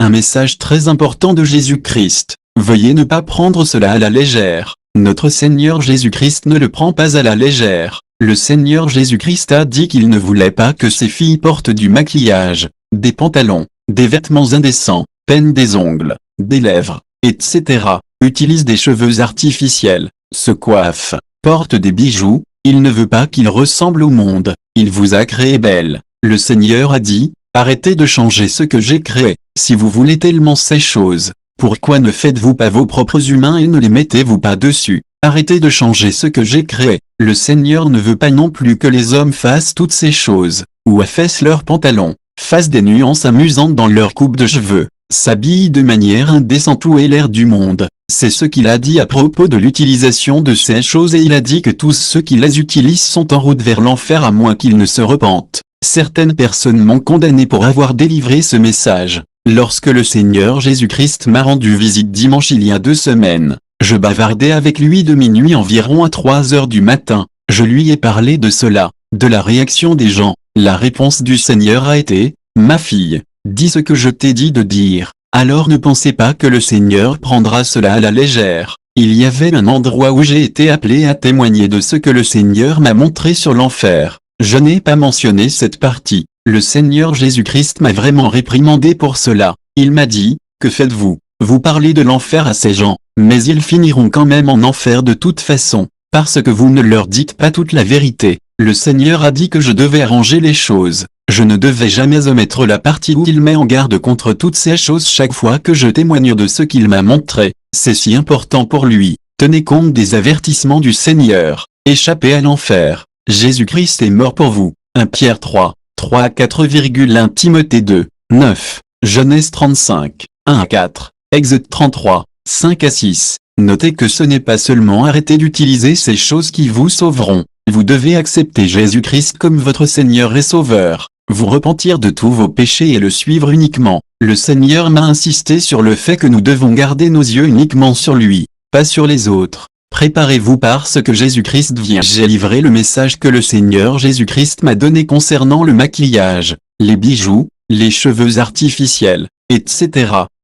Un message très important de Jésus-Christ. Veuillez ne pas prendre cela à la légère. Notre Seigneur Jésus-Christ ne le prend pas à la légère. Le Seigneur Jésus-Christ a dit qu'il ne voulait pas que ses filles portent du maquillage, des pantalons, des vêtements indécents, peignent des ongles, des lèvres, etc. Utilisent des cheveux artificiels, se coiffent, portent des bijoux. Il ne veut pas qu'il ressemble au monde. Il vous a créé belle. Le Seigneur a dit, arrêtez de changer ce que j'ai créé. Si vous voulez tellement ces choses, pourquoi ne faites-vous pas vos propres humains et ne les mettez-vous pas dessus? Arrêtez de changer ce que j'ai créé. Le Seigneur ne veut pas non plus que les hommes fassent toutes ces choses, ou affaissent leurs pantalons, fassent des nuances amusantes dans leur coupe de cheveux, s'habillent de manière indécente ou aient l'air du monde. C'est ce qu'il a dit à propos de l'utilisation de ces choses et il a dit que tous ceux qui les utilisent sont en route vers l'enfer à moins qu'ils ne se repentent. Certaines personnes m'ont condamné pour avoir délivré ce message. Lorsque le Seigneur Jésus-Christ m'a rendu visite dimanche il y a 2 semaines, je bavardais avec lui de minuit environ à 3 heures du matin. Je lui ai parlé de cela, de la réaction des gens. La réponse du Seigneur a été, ma fille, dis ce que je t'ai dit de dire. Alors ne pensez pas que le Seigneur prendra cela à la légère. Il y avait un endroit où j'ai été appelé à témoigner de ce que le Seigneur m'a montré sur l'enfer. Je n'ai pas mentionné cette partie. Le Seigneur Jésus-Christ m'a vraiment réprimandé pour cela. Il m'a dit, que faites-vous? Vous parlez de l'enfer à ces gens, mais ils finiront quand même en enfer de toute façon, parce que vous ne leur dites pas toute la vérité. Le Seigneur a dit que je devais arranger les choses. Je ne devais jamais omettre la partie où il met en garde contre toutes ces choses chaque fois que je témoigne de ce qu'il m'a montré. C'est si important pour lui. Tenez compte des avertissements du Seigneur. Échappez à l'enfer. Jésus-Christ est mort pour vous. 1 Pierre 3, 3 à 4, 1 Timothée 2, 9, Genèse 35, 1 à 4, Exode 33, 5 à 6. Notez que ce n'est pas seulement arrêter d'utiliser ces choses qui vous sauveront. Vous devez accepter Jésus-Christ comme votre Seigneur et Sauveur, vous repentir de tous vos péchés et le suivre uniquement. Le Seigneur m'a insisté sur le fait que nous devons garder nos yeux uniquement sur lui, pas sur les autres. Préparez-vous parce que Jésus-Christ vient. J'ai livré le message que le Seigneur Jésus-Christ m'a donné concernant le maquillage, les bijoux, les cheveux artificiels, etc.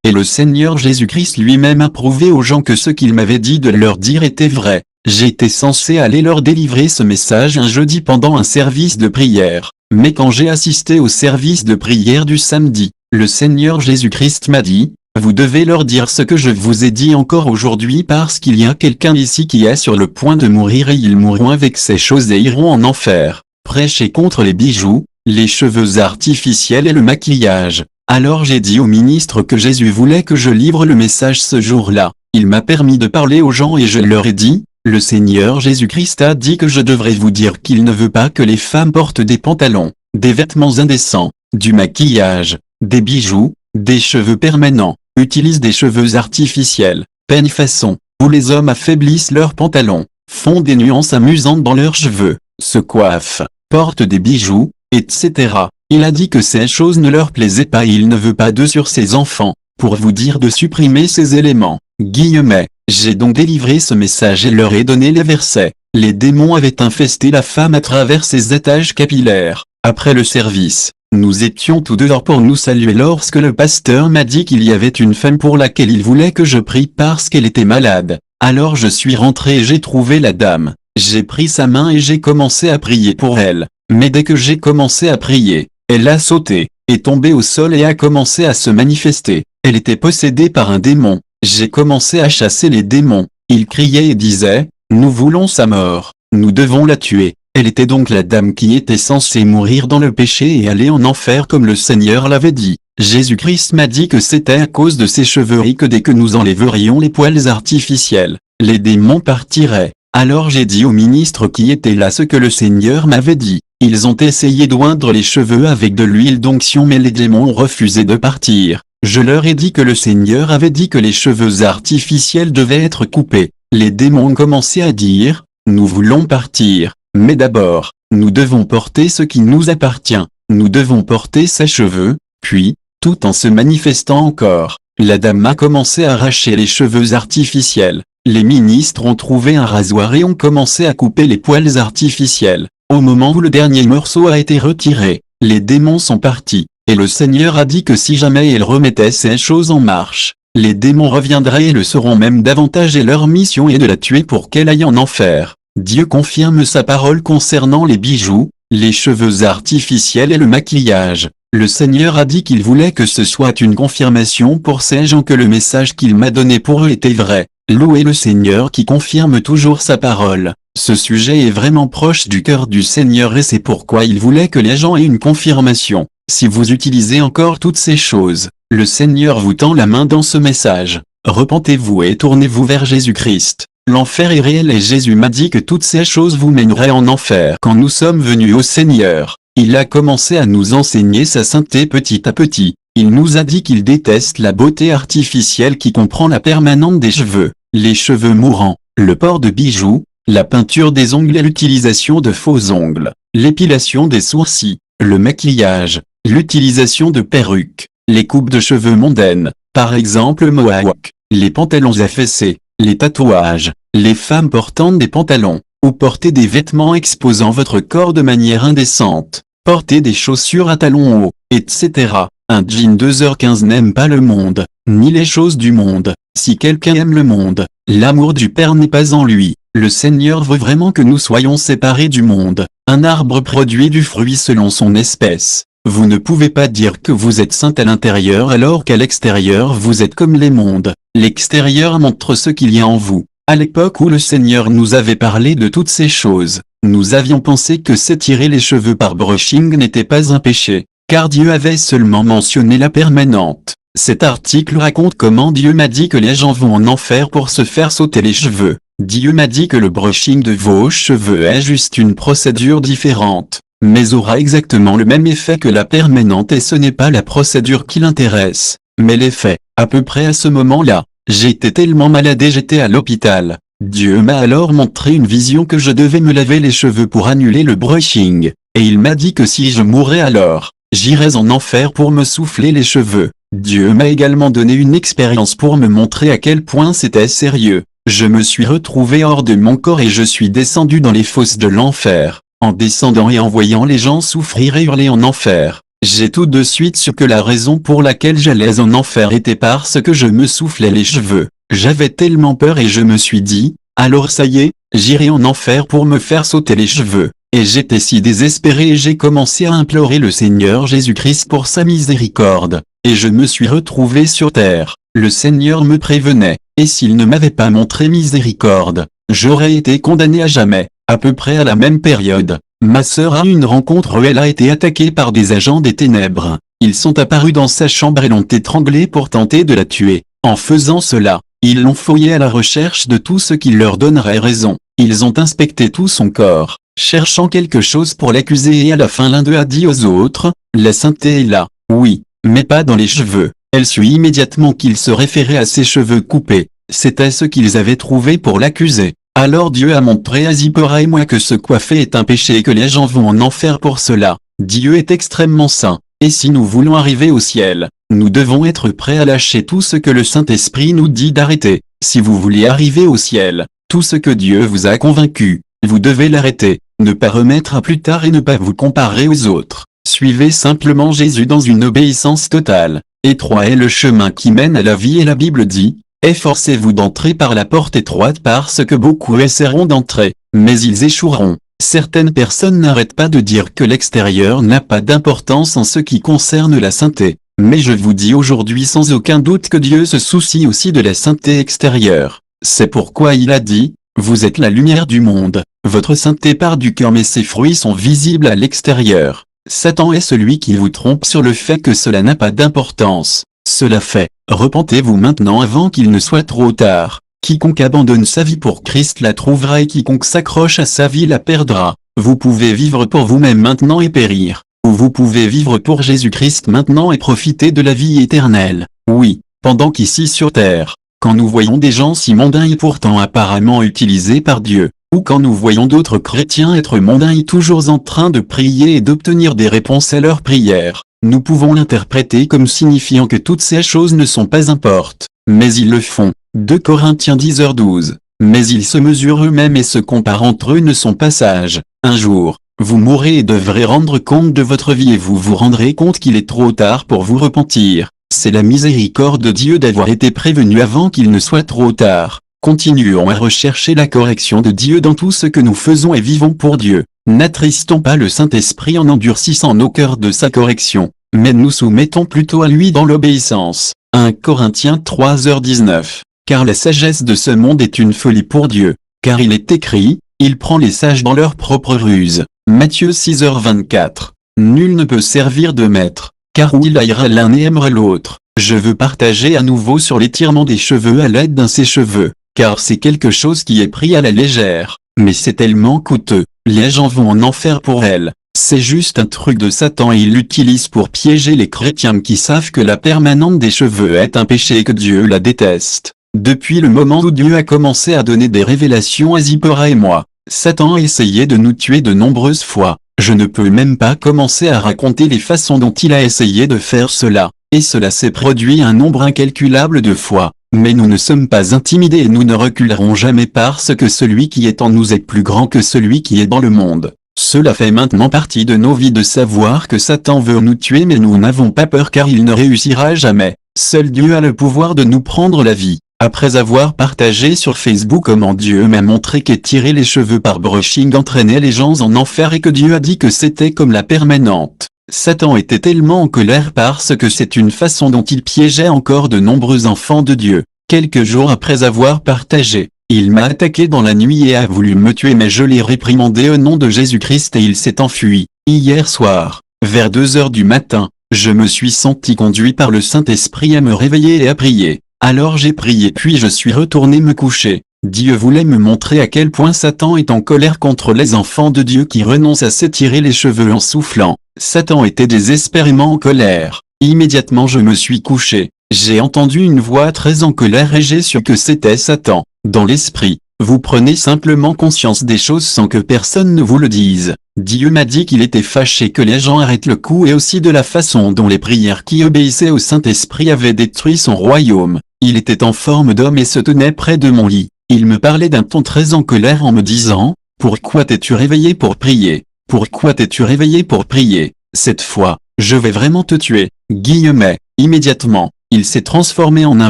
Et le Seigneur Jésus-Christ lui-même a prouvé aux gens que ce qu'il m'avait dit de leur dire était vrai. J'étais censé aller leur délivrer ce message un jeudi pendant un service de prière, mais quand j'ai assisté au service de prière du samedi, le Seigneur Jésus-Christ m'a dit, vous devez leur dire ce que je vous ai dit encore aujourd'hui parce qu'il y a quelqu'un ici qui est sur le point de mourir et ils mourront avec ces choses et iront en enfer. Prêchez contre les bijoux, les cheveux artificiels et le maquillage. Alors j'ai dit au ministre que Jésus voulait que je livre le message ce jour-là. Il m'a permis de parler aux gens et je leur ai dit, le Seigneur Jésus-Christ a dit que je devrais vous dire qu'il ne veut pas que les femmes portent des pantalons, des vêtements indécents, du maquillage, des bijoux, des cheveux permanents, utilisent des cheveux artificiels, peignent façon, où les hommes affaiblissent leurs pantalons, font des nuances amusantes dans leurs cheveux, se coiffent, portent des bijoux, etc. Il a dit que ces choses ne leur plaisaient pas et il ne veut pas d'eux sur ses enfants, pour vous dire de supprimer ces éléments. Guillemets. J'ai donc délivré ce message et leur ai donné les versets. Les démons avaient infesté la femme à travers ses étages capillaires. Après le service, nous étions tous dehors pour nous saluer lorsque le pasteur m'a dit qu'il y avait une femme pour laquelle il voulait que je prie parce qu'elle était malade. Alors je suis rentré et j'ai trouvé la dame. J'ai pris sa main et j'ai commencé à prier pour elle. Mais dès que j'ai commencé à prier, elle a sauté, est tombée au sol et a commencé à se manifester. Elle était possédée par un démon. J'ai commencé à chasser les démons. Ils criaient et disaient, nous voulons sa mort, nous devons la tuer. Elle était donc la dame qui était censée mourir dans le péché et aller en enfer comme le Seigneur l'avait dit. Jésus-Christ m'a dit que c'était à cause de ses cheveux et que dès que nous enlèverions les poils artificiels, les démons partiraient. Alors j'ai dit au ministre qui était là ce que le Seigneur m'avait dit. Ils ont essayé d'oindre les cheveux avec de l'huile d'onction mais les démons ont refusé de partir. Je leur ai dit que le Seigneur avait dit que les cheveux artificiels devaient être coupés. Les démons ont commencé à dire, nous voulons partir, mais d'abord, nous devons porter ce qui nous appartient, nous devons porter ses cheveux, puis, tout en se manifestant encore, la dame a commencé à arracher les cheveux artificiels. Les ministres ont trouvé un rasoir et ont commencé à couper les poils artificiels. Au moment où le dernier morceau a été retiré, les démons sont partis. Et le Seigneur a dit que si jamais il remettait ces choses en marche, les démons reviendraient et le sauront même davantage et leur mission est de la tuer pour qu'elle aille en enfer. Dieu confirme sa parole concernant les bijoux, les cheveux artificiels et le maquillage. Le Seigneur a dit qu'il voulait que ce soit une confirmation pour ces gens que le message qu'il m'a donné pour eux était vrai. Louez le Seigneur qui confirme toujours sa parole. Ce sujet est vraiment proche du cœur du Seigneur et c'est pourquoi il voulait que les gens aient une confirmation. Si vous utilisez encore toutes ces choses, le Seigneur vous tend la main dans ce message. Repentez-vous et tournez-vous vers Jésus-Christ. L'enfer est réel et Jésus m'a dit que toutes ces choses vous mèneraient en enfer. Quand nous sommes venus au Seigneur, il a commencé à nous enseigner sa sainteté petit à petit. Il nous a dit qu'il déteste la beauté artificielle qui comprend la permanente des cheveux, les cheveux mourants, le port de bijoux, la peinture des ongles et l'utilisation de faux ongles, l'épilation des sourcils, le maquillage, l'utilisation de perruques, les coupes de cheveux mondaines, par exemple mohawk, les pantalons affaissés, les tatouages, les femmes portant des pantalons, ou porter des vêtements exposant votre corps de manière indécente, porter des chaussures à talons hauts, etc. Un djinn 2h15 n'aime pas le monde, ni les choses du monde. Si quelqu'un aime le monde, l'amour du Père n'est pas en lui. Le Seigneur veut vraiment que nous soyons séparés du monde. Un arbre produit du fruit selon son espèce. Vous ne pouvez pas dire que vous êtes saint à l'intérieur alors qu'à l'extérieur vous êtes comme les mondes. L'extérieur montre ce qu'il y a en vous. À l'époque où le Seigneur nous avait parlé de toutes ces choses, nous avions pensé que s'étirer les cheveux par brushing n'était pas un péché, car Dieu avait seulement mentionné la permanente. Cet article raconte comment Dieu m'a dit que les gens vont en enfer pour se faire sauter les cheveux. Dieu m'a dit que le brushing de vos cheveux est juste une procédure différente, mais aura exactement le même effet que la permanente et ce n'est pas la procédure qui l'intéresse, mais l'effet. À peu près à ce moment-là, j'étais tellement malade et j'étais à l'hôpital. Dieu m'a alors montré une vision que je devais me laver les cheveux pour annuler le brushing, et il m'a dit que si je mourais alors, j'irais en enfer pour me souffler les cheveux. Dieu m'a également donné une expérience pour me montrer à quel point c'était sérieux. Je me suis retrouvé hors de mon corps et je suis descendu dans les fosses de l'enfer. En descendant et en voyant les gens souffrir et hurler en enfer, j'ai tout de suite su que la raison pour laquelle j'allais en enfer était parce que je me soufflais les cheveux. J'avais tellement peur et je me suis dit, alors ça y est, j'irai en enfer pour me faire sauter les cheveux. Et j'étais si désespéré et j'ai commencé à implorer le Seigneur Jésus-Christ pour sa miséricorde. Et je me suis retrouvé sur terre. Le Seigneur me prévenait, et s'il ne m'avait pas montré miséricorde, j'aurais été condamné à jamais. À peu près à la même période, ma sœur a eu une rencontre où elle a été attaquée par des agents des ténèbres. Ils sont apparus dans sa chambre et l'ont étranglée pour tenter de la tuer. En faisant cela, ils l'ont fouillée à la recherche de tout ce qui leur donnerait raison. Ils ont inspecté tout son corps, cherchant quelque chose pour l'accuser et à la fin l'un d'eux a dit aux autres, « La sainteté est là, oui, mais pas dans les cheveux. » Elle sut immédiatement qu'il se référait à ses cheveux coupés. C'était ce qu'ils avaient trouvé pour l'accuser. Alors Dieu a montré à Zipporah et moi que se coiffer est un péché et que les gens vont en enfer pour cela. Dieu est extrêmement saint, et si nous voulons arriver au ciel, nous devons être prêts à lâcher tout ce que le Saint-Esprit nous dit d'arrêter. Si vous voulez arriver au ciel, tout ce que Dieu vous a convaincu, vous devez l'arrêter, ne pas remettre à plus tard et ne pas vous comparer aux autres. Suivez simplement Jésus dans une obéissance totale. Étroit est le chemin qui mène à la vie et la Bible dit, efforcez-vous d'entrer par la porte étroite parce que beaucoup essaieront d'entrer, mais ils échoueront. Certaines personnes n'arrêtent pas de dire que l'extérieur n'a pas d'importance en ce qui concerne la sainteté. Mais je vous dis aujourd'hui sans aucun doute que Dieu se soucie aussi de la sainteté extérieure. C'est pourquoi il a dit, vous êtes la lumière du monde. Votre sainteté part du cœur mais ses fruits sont visibles à l'extérieur. Satan est celui qui vous trompe sur le fait que cela n'a pas d'importance. Cela fait, repentez-vous maintenant avant qu'il ne soit trop tard. Quiconque abandonne sa vie pour Christ la trouvera et quiconque s'accroche à sa vie la perdra. Vous pouvez vivre pour vous-même maintenant et périr. Ou vous pouvez vivre pour Jésus-Christ maintenant et profiter de la vie éternelle. Oui, pendant qu'ici sur terre, quand nous voyons des gens si mondains et pourtant apparemment utilisés par Dieu, ou quand nous voyons d'autres chrétiens être mondains et toujours en train de prier et d'obtenir des réponses à leurs prières, nous pouvons l'interpréter comme signifiant que toutes ces choses ne sont pas importantes, mais ils le font. 2 Corinthiens 10h12. Mais ils se mesurent eux-mêmes et se comparent entre eux ne sont pas sages. Un jour, Vous mourrez et devrez rendre compte de votre vie et vous vous rendrez compte qu'il est trop tard pour vous repentir. C'est la miséricorde de Dieu d'avoir été prévenu avant qu'il ne soit trop tard. Continuons à rechercher la correction de Dieu dans tout ce que nous faisons et vivons pour Dieu. N'attristons pas le Saint-Esprit en endurcissant nos cœurs de sa correction, mais nous soumettons plutôt à lui dans l'obéissance. 1 Corinthiens 3h19. Car la sagesse de ce monde est une folie pour Dieu. Car il est écrit, il prend les sages dans leur propre ruse. Matthieu 6h24. Nul ne peut servir de maître, car ou il haïra l'un et aimera l'autre. Je veux partager à nouveau sur l'étirement des cheveux à l'aide d'un sèche-cheveux, car c'est quelque chose qui est pris à la légère, mais c'est tellement coûteux. Les gens vont en enfer pour elle. C'est juste un truc de Satan et il l'utilise pour piéger les chrétiens qui savent que la permanente des cheveux est un péché et que Dieu la déteste. Depuis le moment où Dieu a commencé à donner des révélations à Zipporah et moi, Satan a essayé de nous tuer de nombreuses fois. Je ne peux même pas commencer à raconter les façons dont il a essayé de faire cela, et cela s'est produit un nombre incalculable de fois. Mais nous ne sommes pas intimidés et nous ne reculerons jamais parce que celui qui est en nous est plus grand que celui qui est dans le monde. Cela fait maintenant partie de nos vies de savoir que Satan veut nous tuer mais nous n'avons pas peur car il ne réussira jamais. Seul Dieu a le pouvoir de nous prendre la vie. Après avoir partagé sur Facebook comment Dieu m'a montré qu'étirer les cheveux par brushing entraînait les gens en enfer et que Dieu a dit que c'était comme la permanente, Satan était tellement en colère parce que c'est une façon dont il piégeait encore de nombreux enfants de Dieu. Quelques jours après avoir partagé, il m'a attaqué dans la nuit et a voulu me tuer mais je l'ai réprimandé au nom de Jésus-Christ et il s'est enfui. Hier soir, vers 2h du matin, je me suis senti conduit par le Saint-Esprit à me réveiller et à prier. Alors j'ai prié puis je suis retourné me coucher. Dieu voulait me montrer à quel point Satan est en colère contre les enfants de Dieu qui renoncent à s'étirer les cheveux en soufflant. Satan était désespérément en colère. Immédiatement je me suis couché. J'ai entendu une voix très en colère et j'ai su que c'était Satan. Dans l'esprit, vous prenez simplement conscience des choses sans que personne ne vous le dise. Dieu m'a dit qu'il était fâché que les gens arrêtent le coup et aussi de la façon dont les prières qui obéissaient au Saint-Esprit avaient détruit son royaume. Il était en forme d'homme et se tenait près de mon lit. Il me parlait d'un ton très en colère en me disant « Pourquoi t'es-tu réveillé pour prier? Pourquoi t'es-tu réveillé pour prier? Cette fois, je vais vraiment te tuer. » Guillemets. Immédiatement, il s'est transformé en un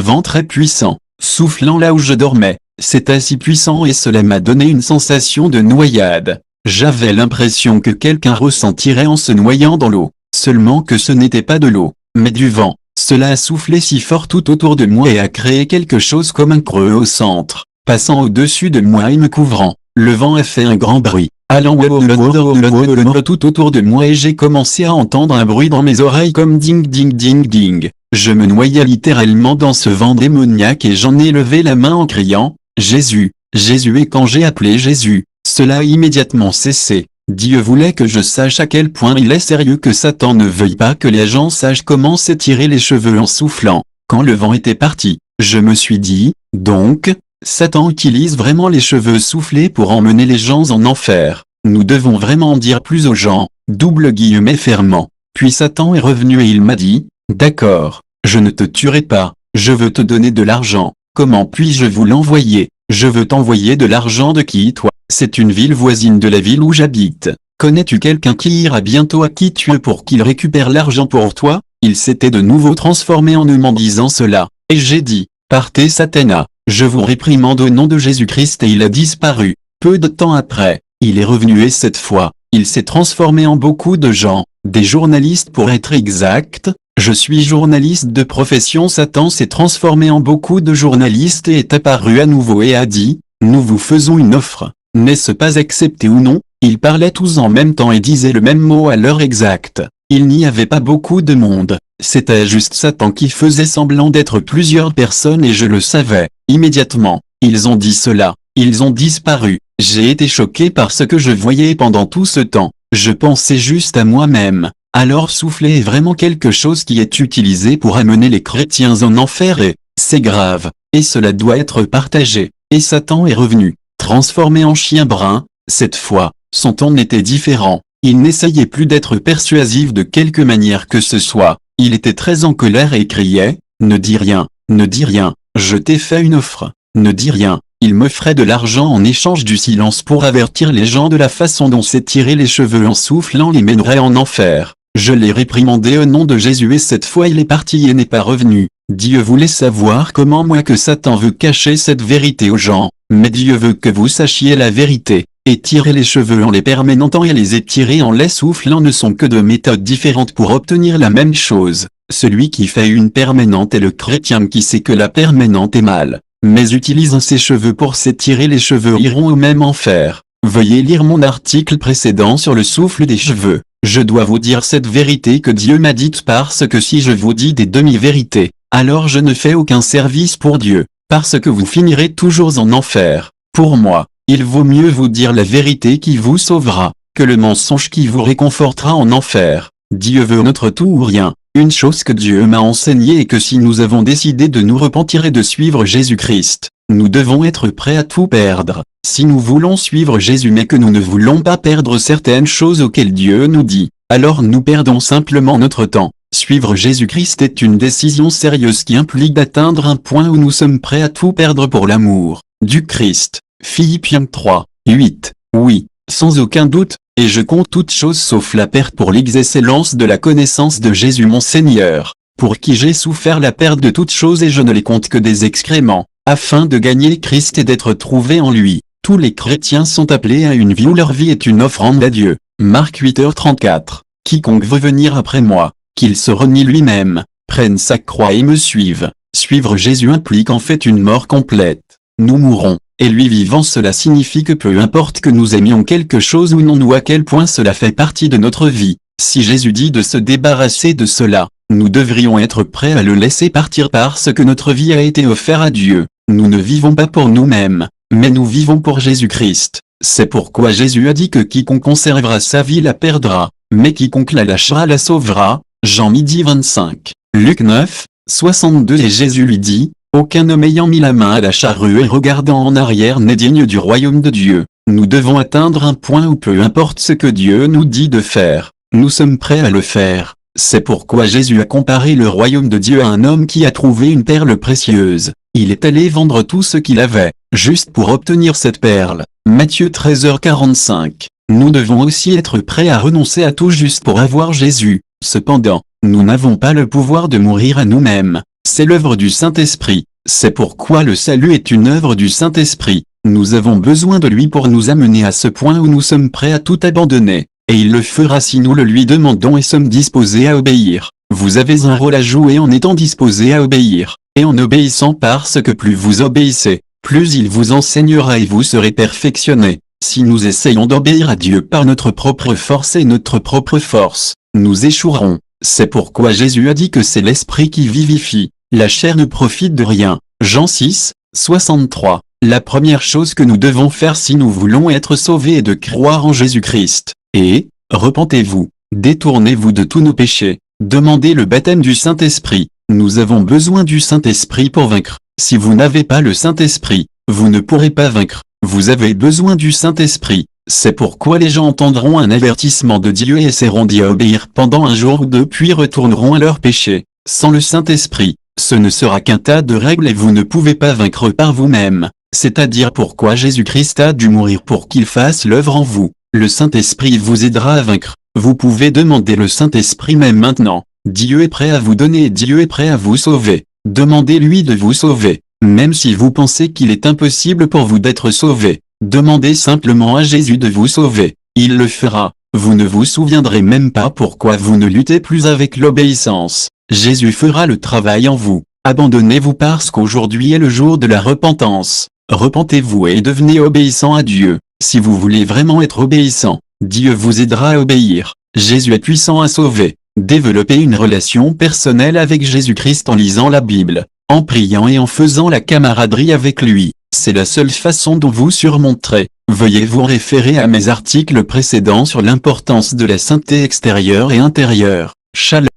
vent très puissant, soufflant là où je dormais. C'était si puissant et cela m'a donné une sensation de noyade. J'avais l'impression que quelqu'un ressentirait en se noyant dans l'eau. Seulement que ce n'était pas de l'eau, mais du vent. Cela a soufflé si fort tout autour de moi et a créé quelque chose comme un creux au centre, passant au-dessus de moi et me couvrant. Le vent a fait un grand bruit, allant tout autour de moi et j'ai commencé à entendre un bruit dans mes oreilles comme ding ding ding ding. Je me noyais littéralement dans ce vent démoniaque et j'en ai levé la main en criant « Jésus, Jésus » et quand j'ai appelé Jésus, cela a immédiatement cessé. Dieu voulait que je sache à quel point il est sérieux que Satan ne veuille pas que les gens sachent comment s'étirer les cheveux en soufflant. Quand le vent était parti, je me suis dit, donc, Satan utilise vraiment les cheveux soufflés pour emmener les gens en enfer. Nous devons vraiment en dire plus aux gens, double guillemets fermant. Puis Satan est revenu et il m'a dit, d'accord, je ne te tuerai pas, je veux te donner de l'argent. Comment puis-je vous l'envoyer? Je veux t'envoyer de l'argent de qui toi? C'est une ville voisine de la ville où j'habite. Connais-tu quelqu'un qui ira bientôt à qui tu veux pour qu'il récupère l'argent pour toi? Il s'était de nouveau transformé en eux m'en disant cela. Et j'ai dit, partez Satana, je vous réprimande au nom de Jésus-Christ et il a disparu. Peu de temps après, il est revenu et cette fois, il s'est transformé en beaucoup de gens, des journalistes pour être exact. Je suis journaliste de profession. Satan s'est transformé en beaucoup de journalistes et est apparu à nouveau et a dit, nous vous faisons une offre. N'est-ce pas accepté ou non? Ils parlaient tous en même temps et disaient le même mot à l'heure exacte. Il n'y avait pas beaucoup de monde. C'était juste Satan qui faisait semblant d'être plusieurs personnes et je le savais. Immédiatement, ils ont dit cela. Ils ont disparu. J'ai été choqué par ce que je voyais pendant tout ce temps. Je pensais juste à moi-même. Alors souffler est vraiment quelque chose qui est utilisé pour amener les chrétiens en enfer et c'est grave. Et cela doit être partagé. Et Satan est revenu. Transformé en chien brun, cette fois, son ton était différent. Il n'essayait plus d'être persuasif de quelque manière que ce soit. Il était très en colère et criait, « Ne dis rien, ne dis rien, je t'ai fait une offre, ne dis rien. » il m'offrait de l'argent en échange du silence pour avertir les gens de la façon dont s'étirer les cheveux en soufflant les mènerait en enfer. Je l'ai réprimandé au nom de Jésus et cette fois il est parti et n'est pas revenu. Dieu voulait savoir comment moi que Satan veut cacher cette vérité aux gens, mais Dieu veut que vous sachiez la vérité. Étirer les cheveux en les permanentant et les étirer en les soufflant ne sont que deux méthodes différentes pour obtenir la même chose. Celui qui fait une permanente est le chrétien qui sait que la permanente est mal, mais utilise ses cheveux pour s'étirer les cheveux iront au même enfer. Veuillez lire mon article précédent sur le souffle des cheveux. Je dois vous dire cette vérité que Dieu m'a dite parce que si je vous dis des demi-vérités, alors je ne fais aucun service pour Dieu, parce que vous finirez toujours en enfer. Pour moi, il vaut mieux vous dire la vérité qui vous sauvera, que le mensonge qui vous réconfortera en enfer. Dieu veut notre tout ou rien. Une chose que Dieu m'a enseignée est que si nous avons décidé de nous repentir et de suivre Jésus-Christ, nous devons être prêts à tout perdre. Si nous voulons suivre Jésus mais que nous ne voulons pas perdre certaines choses auxquelles Dieu nous dit, alors nous perdons simplement notre temps. Suivre Jésus-Christ est une décision sérieuse qui implique d'atteindre un point où nous sommes prêts à tout perdre pour l'amour du Christ. Philippiens 3, 8. Oui, sans aucun doute, et je compte toutes choses sauf la perte pour l'excellence de la connaissance de Jésus mon Seigneur, pour qui j'ai souffert la perte de toutes choses et je ne les compte que des excréments, afin de gagner Christ et d'être trouvé en lui. Tous les chrétiens sont appelés à une vie où leur vie est une offrande à Dieu. Marc 8h34. Quiconque veut venir après moi, qu'il se renie lui-même, prenne sa croix et me suive. Suivre Jésus implique en fait une mort complète. Nous mourrons, et lui vivant cela signifie que peu importe que nous aimions quelque chose ou non ou à quel point cela fait partie de notre vie, si Jésus dit de se débarrasser de cela, nous devrions être prêts à le laisser partir parce que notre vie a été offerte à Dieu. Nous ne vivons pas pour nous-mêmes, mais nous vivons pour Jésus-Christ. C'est pourquoi Jésus a dit que quiconque conservera sa vie la perdra, mais quiconque la lâchera la sauvera. Jean 12:25. Luc 9, 62 et Jésus lui dit, aucun homme ayant mis la main à la charrue et regardant en arrière n'est digne du royaume de Dieu. Nous devons atteindre un point où peu importe ce que Dieu nous dit de faire, nous sommes prêts à le faire. C'est pourquoi Jésus a comparé le royaume de Dieu à un homme qui a trouvé une perle précieuse. Il est allé vendre tout ce qu'il avait, juste pour obtenir cette perle. Matthieu 13h45. Nous devons aussi être prêts à renoncer à tout juste pour avoir Jésus. Cependant, nous n'avons pas le pouvoir de mourir à nous-mêmes. C'est l'œuvre du Saint-Esprit. C'est pourquoi le salut est une œuvre du Saint-Esprit. Nous avons besoin de lui pour nous amener à ce point où nous sommes prêts à tout abandonner. Et il le fera si nous le lui demandons et sommes disposés à obéir. Vous avez un rôle à jouer en étant disposés à obéir, et en obéissant parce que plus vous obéissez, plus il vous enseignera et vous serez perfectionnés. Si nous essayons d'obéir à Dieu par notre propre force et notre propre force, nous échouerons. C'est pourquoi Jésus a dit que c'est l'esprit qui vivifie, la chair ne profite de rien. Jean 6, 63. La première chose que nous devons faire si nous voulons être sauvés est de croire en Jésus-Christ. Et, repentez-vous, détournez-vous de tous nos péchés, demandez le baptême du Saint-Esprit. Nous avons besoin du Saint-Esprit pour vaincre. Si vous n'avez pas le Saint-Esprit, vous ne pourrez pas vaincre. Vous avez besoin du Saint-Esprit. C'est pourquoi les gens entendront un avertissement de Dieu et essaieront d'y obéir pendant un jour ou deux puis retourneront à leurs péchés. Sans le Saint-Esprit, ce ne sera qu'un tas de règles et vous ne pouvez pas vaincre par vous-même. C'est-à-dire pourquoi Jésus-Christ a dû mourir pour qu'il fasse l'œuvre en vous. Le Saint-Esprit vous aidera à vaincre. Vous pouvez demander le Saint-Esprit même maintenant. Dieu est prêt à vous donner et Dieu est prêt à vous sauver. Demandez-lui de vous sauver. Même si vous pensez qu'il est impossible pour vous d'être sauvé, demandez simplement à Jésus de vous sauver. Il le fera. Vous ne vous souviendrez même pas pourquoi vous ne luttez plus avec l'obéissance. Jésus fera le travail en vous. Abandonnez-vous parce qu'aujourd'hui est le jour de la repentance. Repentez-vous et devenez obéissant à Dieu. Si vous voulez vraiment être obéissant, Dieu vous aidera à obéir. Jésus est puissant à sauver. Développez une relation personnelle avec Jésus-Christ en lisant la Bible, en priant et en faisant la camaraderie avec lui. C'est la seule façon dont vous surmonterez. Veuillez vous référer à mes articles précédents sur l'importance de la sainteté extérieure et intérieure. Shalom.